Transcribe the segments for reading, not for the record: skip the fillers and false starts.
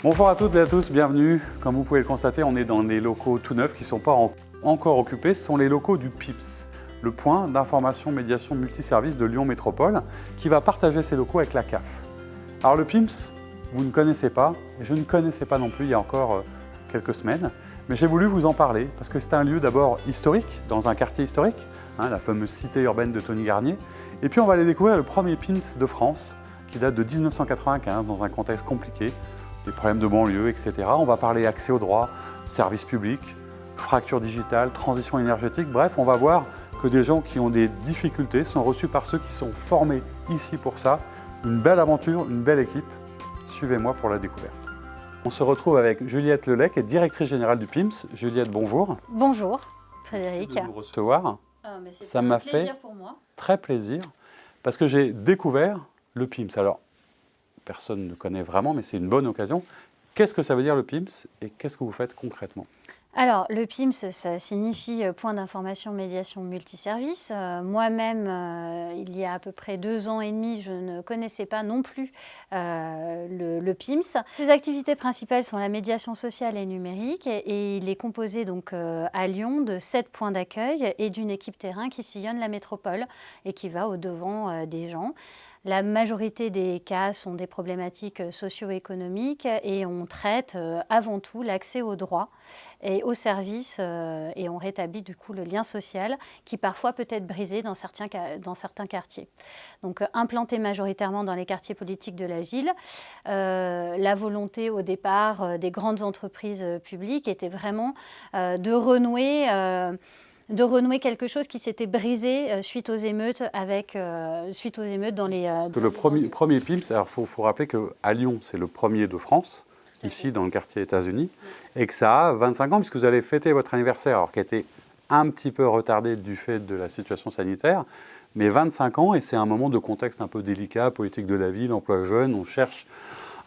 Bonjour à toutes et à tous, bienvenue. Comme vous pouvez le constater, on est dans des locaux tout neufs qui ne sont pas encore occupés. Ce sont les locaux du PIMS, le point d'information médiation multiservice de Lyon Métropole, qui va partager ses locaux avec la CAF. Alors le PIMS, vous ne connaissez pas, et je ne connaissais pas non plus il y a encore quelques semaines, mais j'ai voulu vous en parler parce que c'est un lieu d'abord historique, dans un quartier historique, la fameuse cité urbaine de Tony Garnier, et puis on va aller découvrir le premier PIMS de France, qui date de 1995, dans un contexte compliqué, des problèmes de banlieue, etc. On va parler accès aux droits, services publics, fracture digitale, transition énergétique, bref, on va voir que des gens qui ont des difficultés sont reçus par ceux qui sont formés ici pour ça. Une belle aventure, une belle équipe. Suivez-moi pour la découverte. On se retrouve avec Juliette Lelay, qui est directrice générale du PIMS. Juliette, bonjour. Bonjour, Frédéric. Merci de vous recevoir. Ça m'a fait pour moi. Très plaisir, parce que j'ai découvert le PIMS. Alors, personne ne connaît vraiment, mais c'est une bonne occasion. Qu'est-ce que ça veut dire le PIMS et qu'est-ce que vous faites concrètement ? Alors, le PIMS, ça signifie Point d'information médiation multiservice. Moi-même, il y a à peu près 2 ans et demi, je ne connaissais pas non plus le PIMS. Ses activités principales sont la médiation sociale et numérique et il est composé donc à Lyon de 7 points d'accueil et d'une équipe terrain qui sillonne la métropole et qui va au-devant des gens. La majorité des cas sont des problématiques socio-économiques et on traite avant tout l'accès aux droits et aux services et on rétablit du coup le lien social qui parfois peut être brisé dans certains quartiers. Donc implanté majoritairement dans les quartiers politiques de la ville, la volonté au départ des grandes entreprises publiques était vraiment de renouer quelque chose qui s'était brisé suite aux émeutes dans les... Le premier PIMS, alors il faut rappeler qu'à Lyon, c'est le premier de France, ici dans le quartier États-Unis, et que ça a 25 ans, puisque vous allez fêter votre anniversaire, alors qui a été un petit peu retardé du fait de la situation sanitaire, mais 25 ans, et c'est un moment de contexte un peu délicat, politique de la ville, emploi jeune, on cherche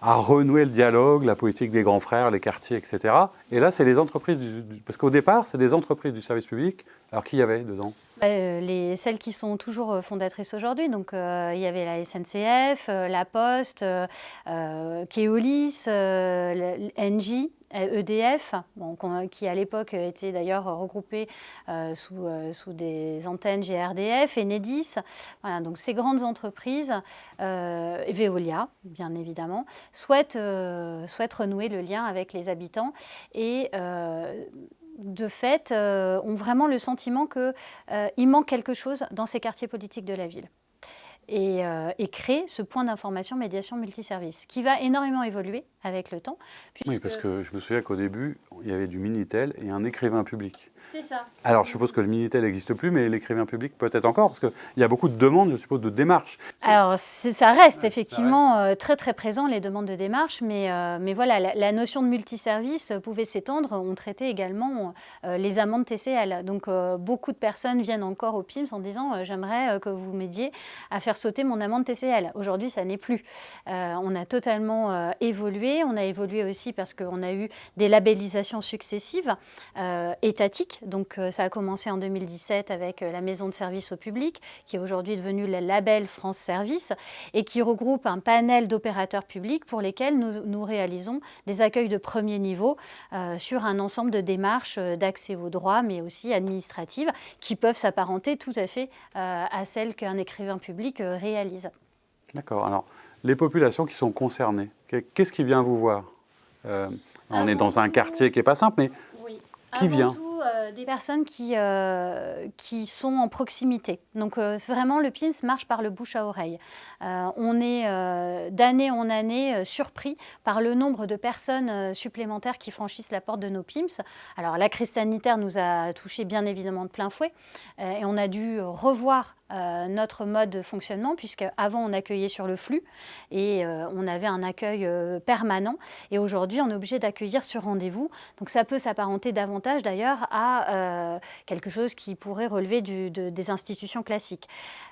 à renouer le dialogue, la politique des grands frères, les quartiers, etc. Et là, c'est les entreprises, parce qu'au départ, c'est des entreprises du service public. Alors, qui y avait dedans ? Celles qui sont toujours fondatrices aujourd'hui, donc il y avait la SNCF, la Poste, Keolis, Engie, EDF, qui à l'époque était d'ailleurs regroupé sous des antennes GRDF, Enedis. Voilà, donc ces grandes entreprises, Veolia bien évidemment, souhaitent renouer le lien avec les habitants et de fait, ont vraiment le sentiment qu'il manque quelque chose dans ces quartiers politiques de la ville. Et créer ce point d'information médiation multiservice, qui va énormément évoluer avec le temps. Oui, parce que je me souviens qu'au début, il y avait du Minitel et un écrivain public. C'est ça. Alors, je suppose que le Minitel n'existe plus, mais l'écrivain public peut-être encore, parce qu'il y a beaucoup de demandes, je suppose, de démarches. Alors, ça reste effectivement très très présent, les demandes de démarches, mais voilà, la notion de multiservice pouvait s'étendre. On traitait également les amendes TCL. Donc, beaucoup de personnes viennent encore au PIMS en disant j'aimerais que vous m'aidiez à faire sauter mon amende TCL. Aujourd'hui, ça n'est plus. On a totalement évolué. On a évolué aussi parce qu'on a eu des labellisations successives étatiques. Donc, ça a commencé en 2017 avec la maison de service au public, qui est aujourd'hui devenue le label France Service et qui regroupe un panel d'opérateurs publics pour lesquels nous réalisons des accueils de premier niveau sur un ensemble de démarches d'accès aux droits, mais aussi administratives, qui peuvent s'apparenter tout à fait à celles qu'un écrivain public réalise. D'accord. Alors, les populations qui sont concernées, qu'est-ce qui vient vous voir ? On est dans un quartier qui n'est pas simple, mais oui. Qui vient ? Avant tout, des personnes qui sont en proximité. Donc vraiment, le PIMS marche par le bouche à oreille. On est d'année en année surpris par le nombre de personnes supplémentaires qui franchissent la porte de nos PIMS. Alors la crise sanitaire nous a touchés bien évidemment de plein fouet et on a dû revoir notre mode de fonctionnement, puisque avant on accueillait sur le flux et on avait un accueil permanent, et aujourd'hui on est obligé d'accueillir sur rendez-vous. Donc ça peut s'apparenter davantage d'ailleurs à quelque chose qui pourrait relever des institutions classiques.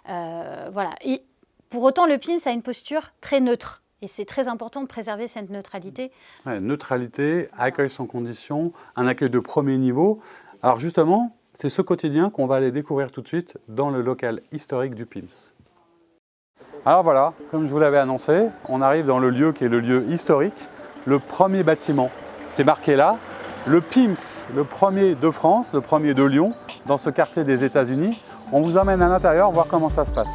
Voilà. Et pour autant, le PIMS a une posture très neutre. Et c'est très important de préserver cette neutralité. Ouais, neutralité, accueil sans condition, un accueil de premier niveau. Alors justement, c'est ce quotidien qu'on va aller découvrir tout de suite dans le local historique du PIMS. Alors voilà, comme je vous l'avais annoncé, on arrive dans le lieu qui est le lieu historique le premier bâtiment. C'est marqué là, le PIMS, le premier de France, le premier de Lyon, dans ce quartier des États-Unis. On vous emmène à l'intérieur, voir comment ça se passe.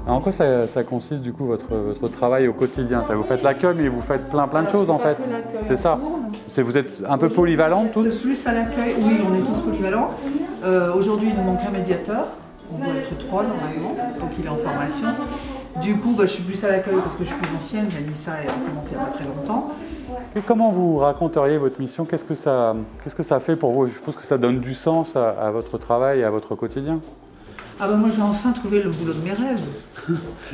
En quoi ça consiste du coup votre travail au quotidien? Ça, vous faites l'accueil, mais vous faites plein de choses en fait. C'est ça. Vous êtes un peu polyvalentes toutes? Plus à l'accueil, oui, on est tous polyvalents. Aujourd'hui, il nous manque un médiateur. On doit être 3 normalement, il faut qu'il ait en formation. Du coup, je suis plus à l'accueil parce que je suis plus ancienne. Vanessa a commencé il n'y a pas très longtemps. Et comment vous raconteriez votre mission? Qu'est-ce que ça fait pour vous? Je suppose que ça donne du sens à votre travail et à votre quotidien. Ah moi j'ai enfin trouvé le boulot de mes rêves.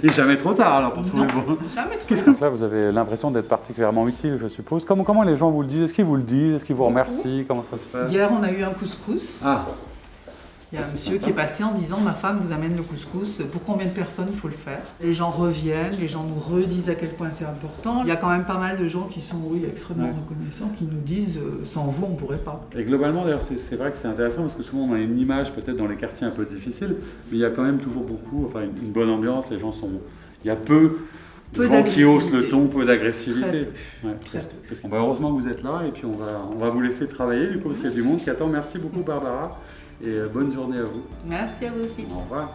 Et jamais trop tard alors pour trouver le boulot. Jamais trop tard. Là vous avez l'impression d'être particulièrement utile, je suppose. Comment les gens vous le disent? Est-ce qu'ils vous le disent? Est-ce qu'ils vous remercient? Comment ça se passe? Hier on a eu un couscous. Ah. Il y a un monsieur qui est passé en disant ma femme vous amène le couscous, pour combien de personnes il faut le faire? Les gens reviennent, les gens nous redisent à quel point c'est important. Il y a quand même pas mal de gens qui sont extrêmement reconnaissants, qui nous disent sans vous on ne pourrait pas. Et globalement d'ailleurs c'est vrai que c'est intéressant parce que souvent on a une image peut-être dans les quartiers un peu difficiles, mais il y a quand même toujours beaucoup, une bonne ambiance, les gens sont... Il y a peu de gens qui haussent le ton, peu d'agressivité. Heureusement que vous êtes là et puis on va vous laisser travailler du coup parce qu'il y a du monde qui attend. Merci beaucoup Barbara. Et bonne journée à vous. Merci à vous aussi. Au revoir.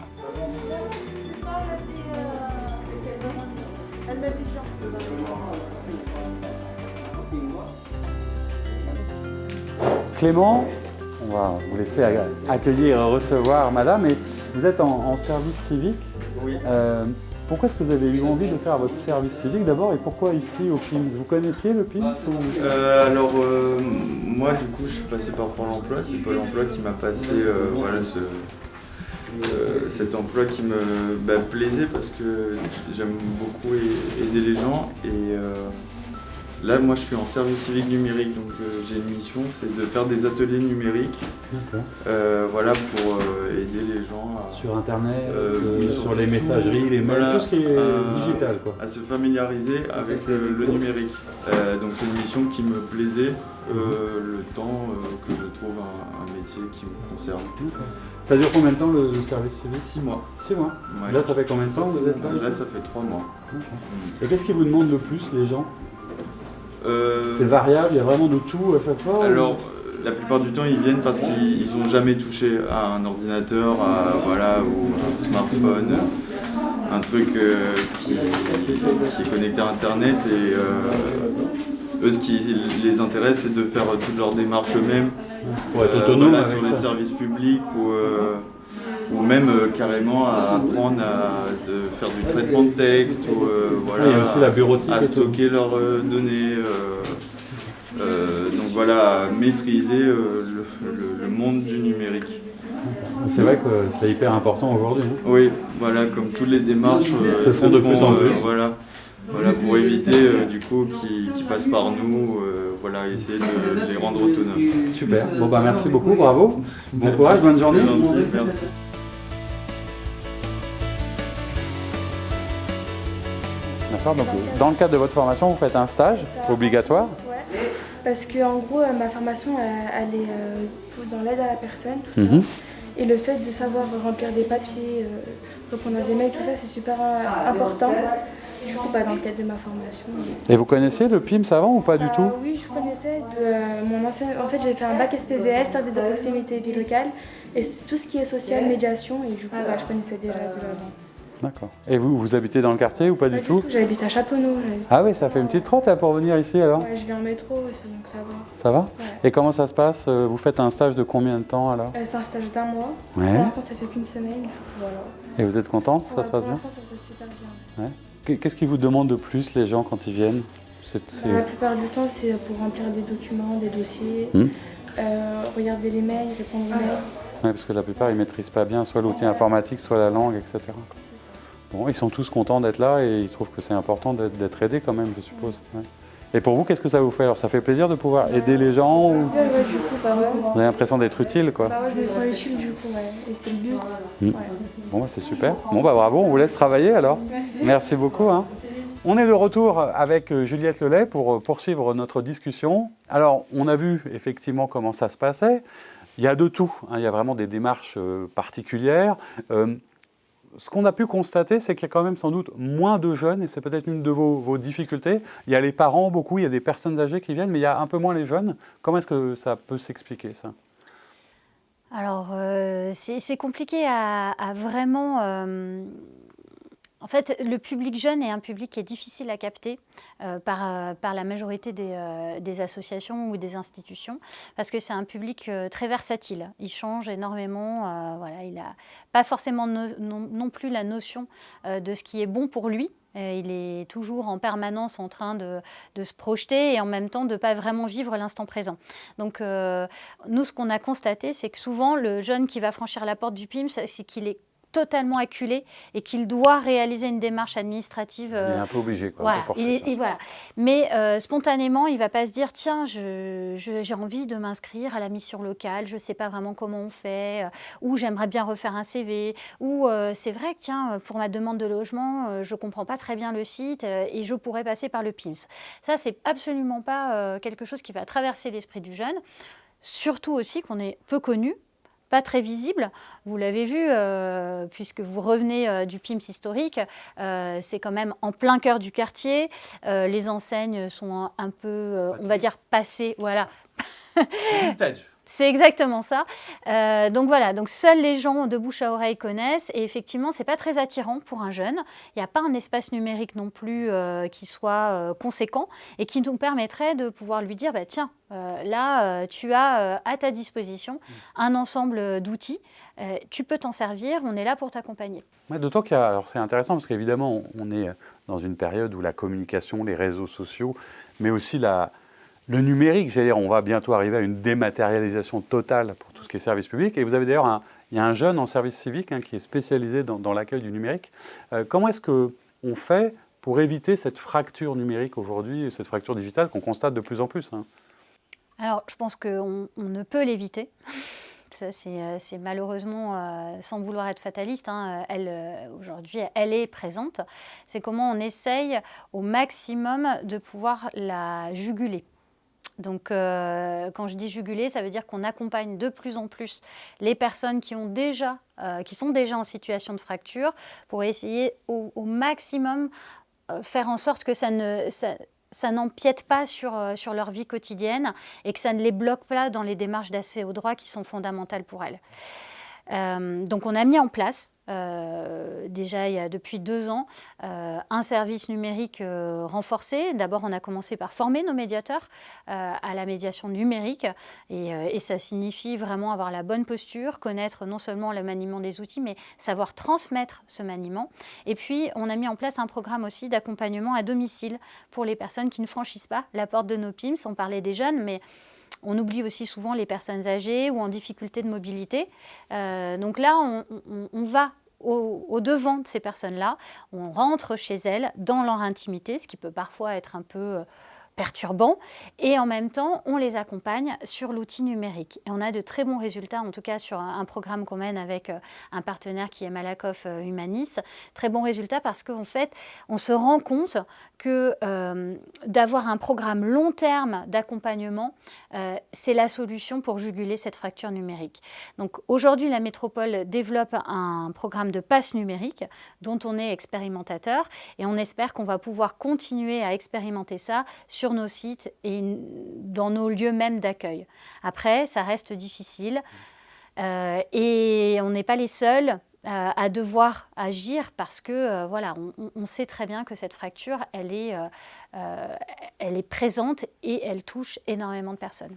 Clément, on va vous laisser accueillir et recevoir madame. Et vous êtes en service civique. Oui. Pourquoi est-ce que vous avez eu envie de faire votre service civique d'abord et pourquoi ici au PIMS? Vous connaissiez le PIMS Moi du coup je suis passé par Pôle emploi, c'est Pôle emploi qui m'a passé cet emploi qui me plaisait parce que j'aime beaucoup aider les gens et là moi je suis en service civique numérique donc j'ai une mission, c'est de faire des ateliers numériques pour aider les gens sur internet, sur les tout, messageries, les mails, tout ce qui est digital quoi. À se familiariser avec le numérique. Donc c'est une mission qui me plaisait le temps que je trouve un métier qui me concerne. Ça dure combien de temps le service civique? 6 mois. 6 mois. Ouais. Là ça fait combien de temps que vous êtes là? Là ça fait 3 mois. Et qu'est-ce qu'ils vous demandent le plus les gens? C'est variable, il y a vraiment de tout à chaque fois? Alors, la plupart du temps, ils viennent parce qu'ils n'ont jamais touché à un ordinateur, ou un smartphone, un truc qui est connecté à Internet. Et eux, ce qui les intéresse, c'est de faire toutes leurs démarches eux-mêmes, pour être autonome sur les services publics ou même carrément à apprendre à faire du traitement de texte ou il y a aussi la bureautique à stocker leurs données. Donc voilà, maîtriser le monde du numérique. C'est vrai que c'est hyper important aujourd'hui. Oui, voilà, comme toutes les démarches se font de plus en plus. Voilà, pour éviter du coup qu'ils passent par nous, essayer de les rendre autonomes. Super. Bon merci beaucoup, bravo. Bon courage, bonne journée. C'est gentil, merci. D'accord, donc dans le cadre de votre formation, vous faites un stage obligatoire? Ouais, parce que en gros, ma formation, elle est dans l'aide à la personne, tout ça. Et le fait de savoir remplir des papiers, répondre à des mails, tout ça, c'est super important. Du coup, dans le cadre de ma formation. Et vous connaissiez le PIMS avant ou pas du tout? Oui, je connaissais de mon ancien... En fait, j'ai fait un bac SPVL, service de proximité et vie locale, et tout ce qui est social, médiation, et du coup, je connaissais déjà de l'avant. D'accord. Et vous habitez dans le quartier ou pas du tout? J'habite à Chaponneau. Ah oui, ça fait une petite trotte pour venir ici alors? Ouais, je viens en métro, donc ça va. Ça va? Ouais. Et comment ça se passe? Vous faites un stage de combien de temps alors? C'est un stage d'1 mois. Ouais. Pour l'instant, ça fait qu'une semaine. Voilà. Et vous êtes contente? Ça se passe bien? Pour l'instant, ça se passe super bien. Ouais. Qu'est-ce qu'ils vous demandent de plus les gens quand ils viennent? La plupart du temps, c'est pour remplir des documents, des dossiers, regarder les mails, répondre aux mails. Oui, parce que la plupart, ils ne maîtrisent pas bien soit l'outil informatique, soit la langue, etc. Bon, ils sont tous contents d'être là et ils trouvent que c'est important d'être aidés quand même, je suppose. Ouais. Et pour vous, qu'est-ce que ça vous fait? Alors, ça fait plaisir de pouvoir aider les gens ou... Ouais, du coup, Vous avez l'impression d'être utile, quoi. Je me sens utile, du coup, et c'est le but. Bon, c'est super. Bon, bravo, on vous laisse travailler alors. Merci beaucoup. On est de retour avec Juliette Lelay pour poursuivre notre discussion. Alors, on a vu effectivement comment ça se passait. Il y a de tout, hein, il y a vraiment des démarches particulières. Ce qu'on a pu constater, c'est qu'il y a quand même sans doute moins de jeunes, et c'est peut-être une de vos difficultés. Il y a les parents beaucoup, il y a des personnes âgées qui viennent, mais il y a un peu moins les jeunes. Comment est-ce que ça peut s'expliquer, ça? Alors, c'est compliqué à vraiment... En fait, le public jeune est un public qui est difficile à capter par la majorité des associations ou des institutions, parce que c'est un public très versatile. Il change énormément. Voilà, il n'a pas forcément non plus la notion de ce qui est bon pour lui. Il est toujours en permanence en train de se projeter et en même temps de ne pas vraiment vivre l'instant présent. Donc, nous, ce qu'on a constaté, c'est que souvent, le jeune qui va franchir la porte du PIMS, c'est qu'il est totalement acculé et qu'il doit réaliser une démarche administrative. Il est un peu obligé, quoi. Voilà, un peu forcé, voilà. Mais spontanément, il ne va pas se dire « Tiens, j'ai envie de m'inscrire à la mission locale, je ne sais pas vraiment comment on fait, ou j'aimerais bien refaire un CV, ou c'est vrai que tiens, pour ma demande de logement, je ne comprends pas très bien le site et je pourrais passer par le PIMS. » Ça, ce n'est absolument pas quelque chose qui va traverser l'esprit du jeune, surtout aussi qu'on est peu connu. Pas très visible. Vous l'avez vu, puisque vous revenez du PIMS historique, c'est quand même en plein cœur du quartier. Les enseignes sont un peu, on va dire, passées. Voilà. Vintage. C'est exactement ça. Donc voilà, donc seuls les gens de bouche à oreille connaissent et effectivement, ce n'est pas très attirant pour un jeune. Il n'y a pas un espace numérique non plus qui soit conséquent et qui nous permettrait de pouvoir lui dire bah, tiens, là, tu as à ta disposition un ensemble d'outils. Tu peux t'en servir, on est là pour t'accompagner. Ouais, d'autant qu'il y a, alors c'est intéressant parce qu'évidemment, on est dans une période où la communication, les réseaux sociaux, mais aussi le numérique, j'allais dire, on va bientôt arriver à une dématérialisation totale pour tout ce qui est service public. Et vous avez d'ailleurs, il y a un jeune en service civique qui est spécialisé dans l'accueil du numérique. Comment est-ce qu'on fait pour éviter cette fracture numérique aujourd'hui, cette fracture digitale qu'on constate de plus en plus, hein? Alors, je pense qu'on ne peut l'éviter. Ça, c'est malheureusement, sans vouloir être fataliste, hein, aujourd'hui, elle est présente. C'est comment on essaye au maximum de pouvoir la juguler. Donc, quand je dis juguler, ça veut dire qu'on accompagne de plus en plus les personnes qui sont déjà en situation de fracture pour essayer au maximum faire en sorte que ça n'empiète pas sur leur vie quotidienne et que ça ne les bloque pas dans les démarches d'accès aux droits qui sont fondamentales pour elles. Donc on a mis en place, déjà il y a depuis 2 ans, un service numérique renforcé. D'abord on a commencé par former nos médiateurs à la médiation numérique et ça signifie vraiment avoir la bonne posture, connaître non seulement le maniement des outils mais savoir transmettre ce maniement. Et puis on a mis en place un programme aussi d'accompagnement à domicile pour les personnes qui ne franchissent pas la porte de nos PIMS. On parlait des jeunes mais on oublie aussi souvent les personnes âgées ou en difficulté de mobilité. Donc là, on va au-devant de ces personnes-là, on rentre chez elles dans leur intimité, ce qui peut parfois être un peu perturbant, et en même temps, on les accompagne sur l'outil numérique. Et on a de très bons résultats, en tout cas sur un programme qu'on mène avec un partenaire qui est Malakoff Humanis. Très bons résultats parce qu'en fait, on se rend compte que d'avoir un programme long terme d'accompagnement, c'est la solution pour juguler cette fracture numérique. Donc aujourd'hui, la métropole développe un programme de passe numérique dont on est expérimentateur et on espère qu'on va pouvoir continuer à expérimenter ça sur nos sites et dans nos lieux même d'accueil. Après, ça reste difficile et on n'est pas les seuls à devoir agir parce que voilà, on sait très bien que cette fracture, elle est présente et elle touche énormément de personnes.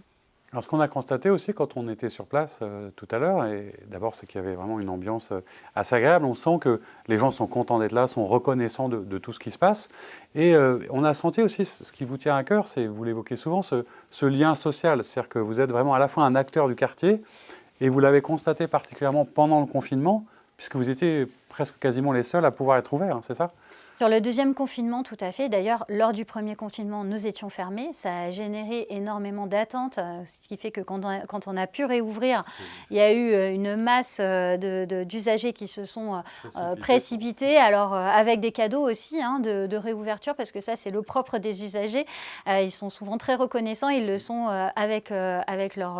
Alors ce qu'on a constaté aussi quand on était sur place tout à l'heure, et d'abord c'est qu'il y avait vraiment une ambiance assez agréable, on sent que les gens sont contents d'être là, sont reconnaissants de tout ce qui se passe, et on a senti aussi ce qui vous tient à cœur, c'est, vous l'évoquez souvent, ce lien social, c'est-à-dire que vous êtes vraiment à la fois un acteur du quartier, et vous l'avez constaté particulièrement pendant le confinement, puisque vous étiez presque quasiment les seuls à pouvoir être ouverts, c'est ça ? Sur le deuxième confinement, tout à fait. D'ailleurs, lors du premier confinement, nous étions fermés. Ça a généré énormément d'attentes, ce qui fait que quand on a pu réouvrir, il y a eu une masse d'usagers qui se sont précipités. Alors, avec des cadeaux aussi de réouverture, parce que ça, c'est le propre des usagers. Ils sont souvent très reconnaissants. Ils le sont avec leur...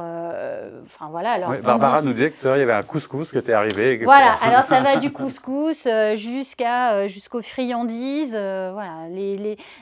Enfin, voilà. Oui, Barbara nous disait que il y avait un couscous qui était arrivé. Voilà, alors ça va du couscous jusqu'aux friandises. Voilà.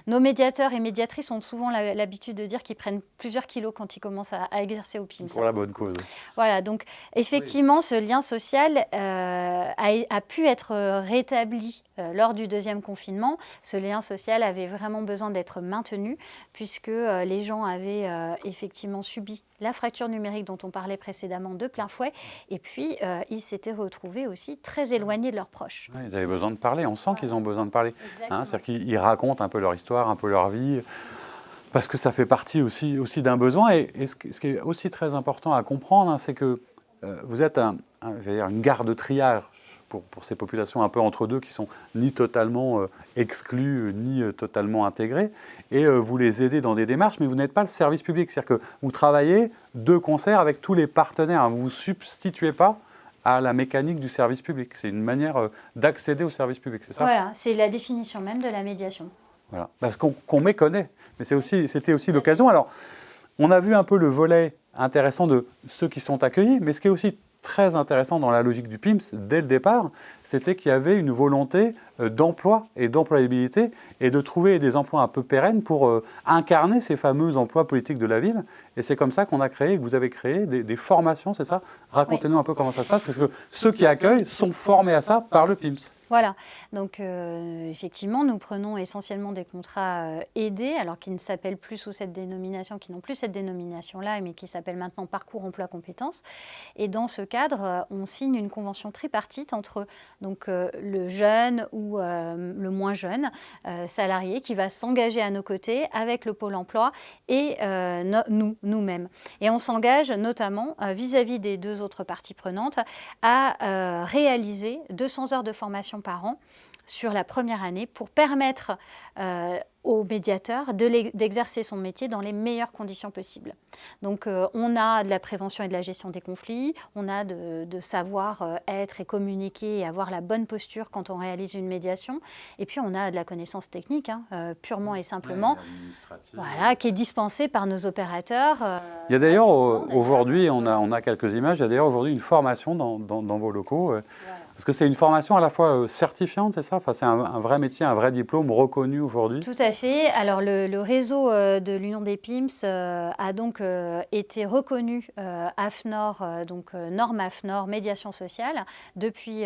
Nos médiateurs et médiatrices ont souvent l'habitude de dire qu'ils prennent plusieurs kilos quand ils commencent à exercer au PIMS. Pour la bonne cause. Voilà, donc effectivement, ce lien social a pu être rétabli lors du deuxième confinement. Ce lien social avait vraiment besoin d'être maintenu puisque les gens avaient effectivement subi la fracture numérique dont on parlait précédemment de plein fouet, et puis ils s'étaient retrouvés aussi très éloignés de leurs proches. Ouais, ils avaient besoin de parler, on sent qu'ils ont besoin de parler. C'est-à-dire qu'ils racontent un peu leur histoire, un peu leur vie, parce que ça fait partie aussi d'un besoin. Et ce qui est aussi très important à comprendre, c'est que vous êtes une gare de triage pour ces populations un peu entre deux qui sont ni totalement exclues, ni totalement intégrées. Et vous les aidez dans des démarches, mais vous n'êtes pas le service public. C'est-à-dire que vous travaillez de concert avec tous les partenaires. Vous ne vous substituez pas à la mécanique du service public. C'est une manière d'accéder au service public, c'est ça? Voilà, c'est la définition même de la médiation. Voilà, parce qu'on méconnaît. Mais c'était aussi l'occasion. Alors, on a vu un peu le volet intéressant de ceux qui sont accueillis, mais ce qui est aussi très intéressant dans la logique du PIMS, dès le départ, c'était qu'il y avait une volonté d'emploi et d'employabilité et de trouver des emplois un peu pérennes pour incarner ces fameux emplois politiques de la ville. Et c'est comme ça qu'on a créé, que vous avez créé des formations, c'est ça? Racontez-nous un peu comment ça se passe, parce que ceux qui accueillent sont formés à ça par le PIMS. Voilà, donc effectivement, nous prenons essentiellement des contrats aidés, alors qui ne s'appellent plus sous cette dénomination, qui n'ont plus cette dénomination-là, mais qui s'appellent maintenant Parcours Emploi Compétences. Et dans ce cadre, on signe une convention tripartite entre donc, le jeune ou le moins jeune salarié qui va s'engager à nos côtés avec le Pôle emploi et nous-mêmes. Et on s'engage notamment vis-à-vis des deux autres parties prenantes à réaliser 200 heures de formation par an sur la première année pour permettre au médiateur d'exercer son métier dans les meilleures conditions possibles. Donc on a de la prévention et de la gestion des conflits, on a de savoir être et communiquer et avoir la bonne posture quand on réalise une médiation, et puis on a de la connaissance technique, purement et simplement, voilà, qui est dispensée par nos opérateurs. Il y a d'ailleurs aujourd'hui, on a quelques images, il y a d'ailleurs aujourd'hui une formation dans vos locaux. Voilà. Parce que c'est une formation à la fois certifiante, c'est ça? Enfin, c'est un vrai métier, un vrai diplôme reconnu aujourd'hui. Tout à fait. Alors le réseau de l'Union des PIMS a donc été reconnu AFNOR, donc norme AFNOR, médiation sociale, depuis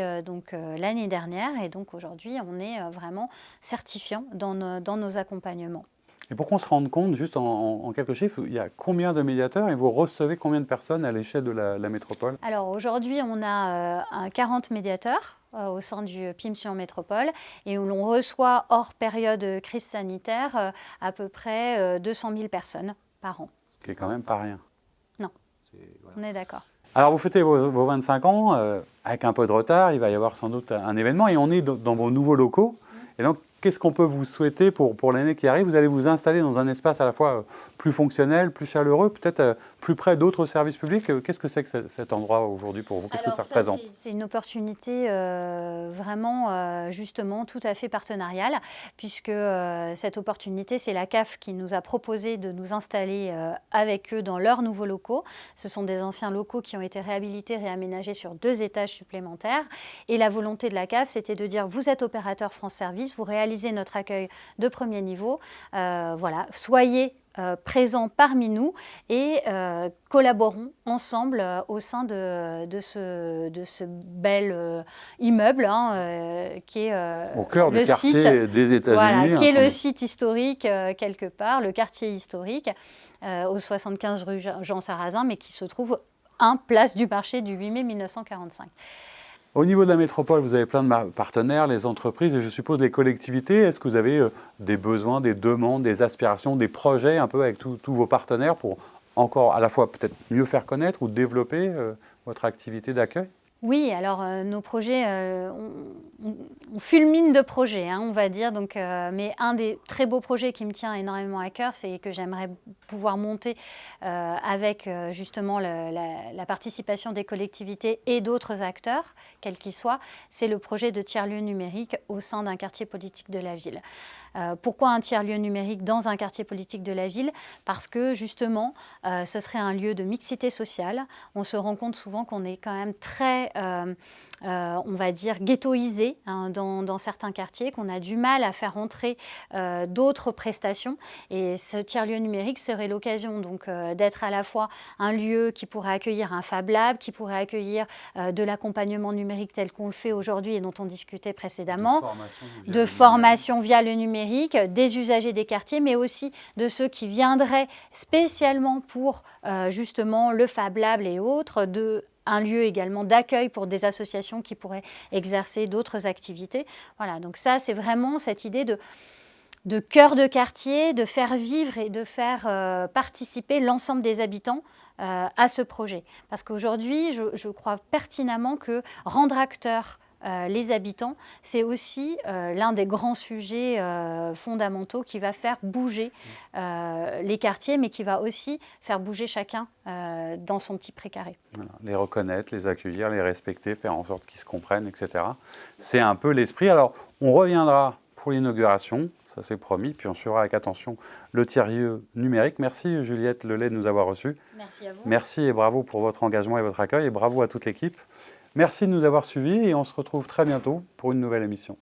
l'année dernière. Et donc aujourd'hui, on est vraiment certifiant dans nos accompagnements. Et pour qu'on se rende compte, juste en quelques chiffres, il y a combien de médiateurs et vous recevez combien de personnes à l'échelle de la métropole? Alors aujourd'hui, on a 40 médiateurs au sein du PIMS Lyon Métropole et où l'on reçoit, hors période crise sanitaire, à peu près 200 000 personnes par an. Ce qui est quand même pas rien. Non, voilà. On est d'accord. Alors vous fêtez vos 25 ans, avec un peu de retard, il va y avoir sans doute un événement et on est dans vos nouveaux locaux. Et donc, qu'est-ce qu'on peut vous souhaiter pour l'année qui arrive? Vous allez vous installer dans un espace à la fois plus fonctionnel, plus chaleureux, peut-être plus près d'autres services publics. Qu'est-ce que c'est que cet endroit aujourd'hui pour vous? Qu'est-ce que ça représente? C'est une opportunité vraiment, justement, tout à fait partenariale, puisque cette opportunité, c'est la CAF qui nous a proposé de nous installer avec eux dans leurs nouveaux locaux. Ce sont des anciens locaux qui ont été réhabilités, réaménagés sur 2 étages supplémentaires. Et la volonté de la CAF, c'était de dire, vous êtes opérateur France Service, vous réalisez notre accueil de premier niveau, voilà, soyez présents parmi nous et collaborons ensemble au sein de ce bel immeuble qui est au cœur du quartier des États-Unis. Voilà, qui est le site historique quelque part, le quartier historique au 75 rue Jean Sarrazin, mais qui se trouve place du marché du 8 mai 1945. Au niveau de la métropole, vous avez plein de partenaires, les entreprises et je suppose les collectivités. Est-ce que vous avez des besoins, des demandes, des aspirations, des projets un peu avec tous vos partenaires pour encore à la fois peut-être mieux faire connaître ou développer votre activité d'accueil? Oui, alors nos projets, on fulmine de projets, hein, on va dire. Donc, mais un des très beaux projets qui me tient énormément à cœur, c'est que j'aimerais pouvoir monter avec justement la participation des collectivités et d'autres acteurs, quels qu'ils soient, c'est le projet de tiers-lieu numérique au sein d'un quartier politique de la ville. Pourquoi un tiers-lieu numérique dans un quartier politique de la ville? Parce que justement, ce serait un lieu de mixité sociale. On se rend compte souvent qu'on est quand même très, on va dire, ghettoisé, hein, dans certains quartiers, qu'on a du mal à faire entrer d'autres prestations. Et ce tiers-lieu numérique serait l'occasion donc d'être à la fois un lieu qui pourrait accueillir un Fab Lab, qui pourrait accueillir de l'accompagnement numérique tel qu'on le fait aujourd'hui et dont on discutait précédemment, de formation via le numérique, des usagers des quartiers, mais aussi de ceux qui viendraient spécialement pour justement le Fab Lab et autres, un lieu également d'accueil pour des associations qui pourraient exercer d'autres activités. Voilà, donc ça, c'est vraiment cette idée de cœur de quartier, de faire vivre et de faire participer l'ensemble des habitants à ce projet. Parce qu'aujourd'hui, je crois pertinemment que rendre acteurs les habitants, c'est aussi l'un des grands sujets fondamentaux qui va faire bouger les quartiers, mais qui va aussi faire bouger chacun dans son petit précaré. Voilà, les reconnaître, les accueillir, les respecter, faire en sorte qu'ils se comprennent, etc. C'est un peu l'esprit. Alors, on reviendra pour l'inauguration, ça c'est promis, puis on suivra avec attention le tiers-lieu numérique. Merci Juliette Lelay de nous avoir reçus. Merci à vous. Merci et bravo pour votre engagement et votre accueil, et bravo à toute l'équipe. Merci de nous avoir suivis et on se retrouve très bientôt pour une nouvelle émission.